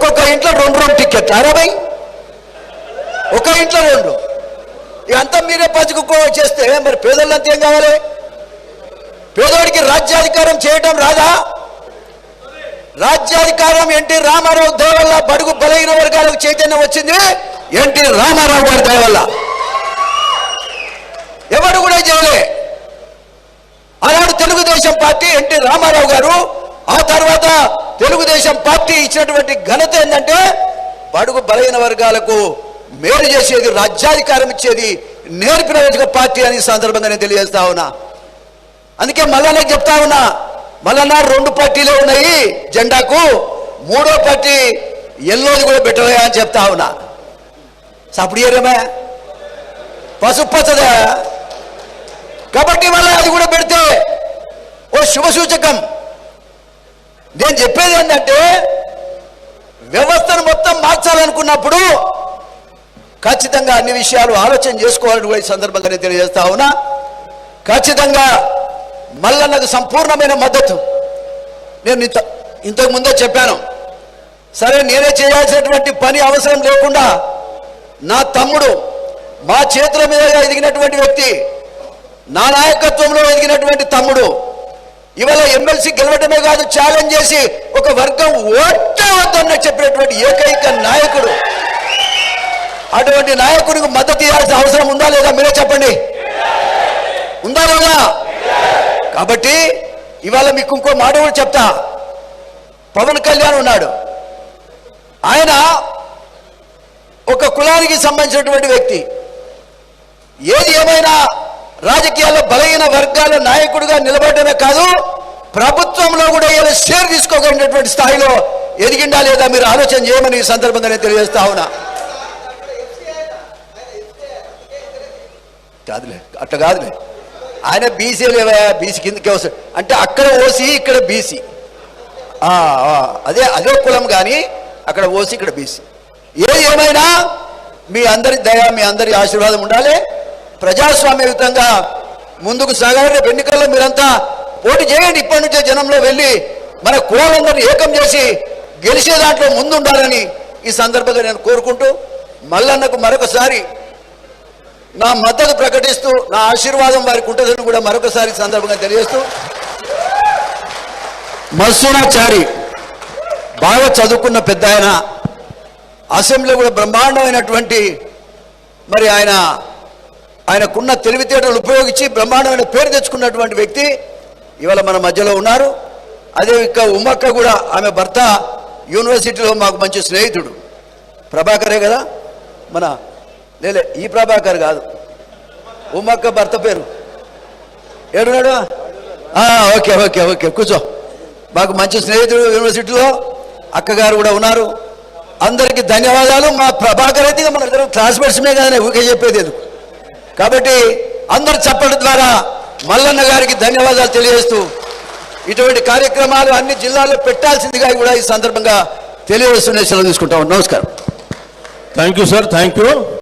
ఒక్కొక్క ఇంట్లో 2 టికెట్లు 60 ఒక ఇంట్లో 2 ఇదంతా మీరే పంచుకో చేస్తే మరి పేదలంతా ఏం కావాలి? పేదోడికి రాజ్యాధికారం చేయడం రాదా? రాజ్యాధికారం ఎన్టీ రామారావు దయ వల్ల బడుగు బలహీన వర్గాలకు చైతన్యం వచ్చింది ఎన్టీ రామారావు గారి దయ వల్ల. ఎవరు కూడా చేయలే. ఆనాడు తెలుగుదేశం పార్టీ ఎన్టీ రామారావు గారు, ఆ తర్వాత తెలుగుదేశం పార్టీ ఇచ్చినటువంటి ఘనత ఏంటంటే బడుగు బలహీన వర్గాలకు మేలు చేసేది, రాజ్యాధికారం ఇచ్చేది నేర్పిన పార్టీ అని సందర్భంగా నేను తెలియజేస్తా ఉన్నా. అందుకే మళ్ళా చెప్తా ఉన్నా, మళ్ళా 2 పార్టీలే ఉన్నాయి జెండాకు, 3వ పార్టీ ఎల్లోది కూడా పెట్టవా అని చెప్తా ఉన్నా. అప్పుడు ఏరేమే పసుపచ్చదా? కాబట్టి మళ్ళీ అది కూడా పెడితే ఓ శుభ సూచకం. నేను చెప్పేది ఏంటంటే వ్యవస్థను మొత్తం మార్చాలనుకున్నప్పుడు ఖచ్చితంగా అన్ని విషయాలు ఆలోచన చేసుకోవాలని కూడా ఈ సందర్భంగా నేను తెలియజేస్తా ఉన్నా. ఖచ్చితంగా మల్లన్నకు సంపూర్ణమైన మద్దతు. నేను ఇంతకు ముందే చెప్పాను, సరే నేనే చేయాల్సినటువంటి పని అవసరం లేకుండా నా తమ్ముడు మా చేతుల మీద ఎదిగినటువంటి వ్యక్తి, నా నాయకత్వంలో ఎదిగినటువంటి తమ్ముడు ఇవాళ ఎమ్మెల్సీ గెలవడమే కాదు, ఛాలెంజ్ చేసి ఒక వర్గం ఓట్టే వద్దన్న చెప్పినటువంటి ఏకైక నాయకుడు. అటువంటి నాయకుడికి మద్దతు ఇవ్వాల్సిన అవసరం ఉందా లేదా? మీరే చెప్పండి, ఉందా లేదా? కాబట్టి ఇవాళ మీకు ఇంకో మాట కూడా చెప్తా. పవన్ కళ్యాణ్ ఉన్నాడు, ఆయన ఒక కులానికి సంబంధించినటువంటి వ్యక్తి. ఏది ఏమైనా రాజకీయాల్లో బలహీన వర్గాల నాయకుడిగా నిలబడమే కాదు, ప్రభుత్వంలో కూడా ఏదో షేర్ తీసుకోగలిగినటువంటి స్థాయిలో ఎదిగిండా లేదా మీరు ఆలోచన చేయమని ఈ సందర్భంగా నేను తెలియజేస్తా ఉన్నా. కాదులే, అట్లా కాదులే, ఆయన బీసీ లేవా, బీసీ కిందకే వస్తాడు అంటే అక్కడ ఓసీ ఇక్కడ బీసీ, అదే కులం, కానీ అక్కడ ఓసీ ఇక్కడ బీసీ. ఏది ఏమైనా మీ అందరి దయ, మీ అందరి ఆశీర్వాదం ఉండాలి. ప్రజాస్వామ్యయుతంగా ముందుకు సాగాలి. రేపు ఎన్నికల్లో మీరంతా పోటీ చేయండి. ఇప్పటి నుంచే జనంలో వెళ్ళి మన కులాలందరినీ ఏకం చేసి గెలిచే దాంట్లో ముందుండాలని ఈ సందర్భంగా నేను కోరుకుంటూ మల్లన్నకు మరొకసారి నా మద్దతు ప్రకటిస్తూ, నా ఆశీర్వాదం వారికి ఉంటుందని కూడా మరొకసారి సందర్భంగా తెలియజేస్తూ, మల్సునాచారి బాగా చదువుకున్న పెద్ద ఆయన, అసెంబ్లీలో కూడా బ్రహ్మాండమైనటువంటి మరి ఆయనకున్న తెలివితేటలు ఉపయోగించి బ్రహ్మాండమైన పేరు తెచ్చుకున్నటువంటి వ్యక్తి ఇవాళ మన మధ్యలో ఉన్నారు. అదే ఇంకా ఉమ్మక్క కూడా, ఆమె భర్త యూనివర్సిటీలో మాకు మంచి స్నేహితుడు, ప్రభాకరే కదా, మన లేలే ఈ ప్రభాకర్ కాదు, ఉమ్మక్క భర్త పేరు ఏడున్నాడు? ఓకే ఓకే ఓకే కూర్చో. మాకు మంచి స్నేహితుడు యూనివర్సిటీలో, అక్కగారు కూడా ఉన్నారు. అందరికీ ధన్యవాదాలు. మా ప్రభాకర్ అయితే మన ఇద్దరం క్లాస్మేట్స్మే కదా, ఊకే చెప్పేది ఎందుకు. కాబట్టి అందరు చప్పటి ద్వారా మల్లన్న గారికి ధన్యవాదాలు తెలియజేస్తూ, ఇటువంటి కార్యక్రమాలు అన్ని జిల్లాల్లో పెట్టాల్సిందిగా కూడా ఈ సందర్భంగా తెలియజేస్తూనే సెలవు తీసుకుంటాం. నమస్కారం. Thank you sir, thank you.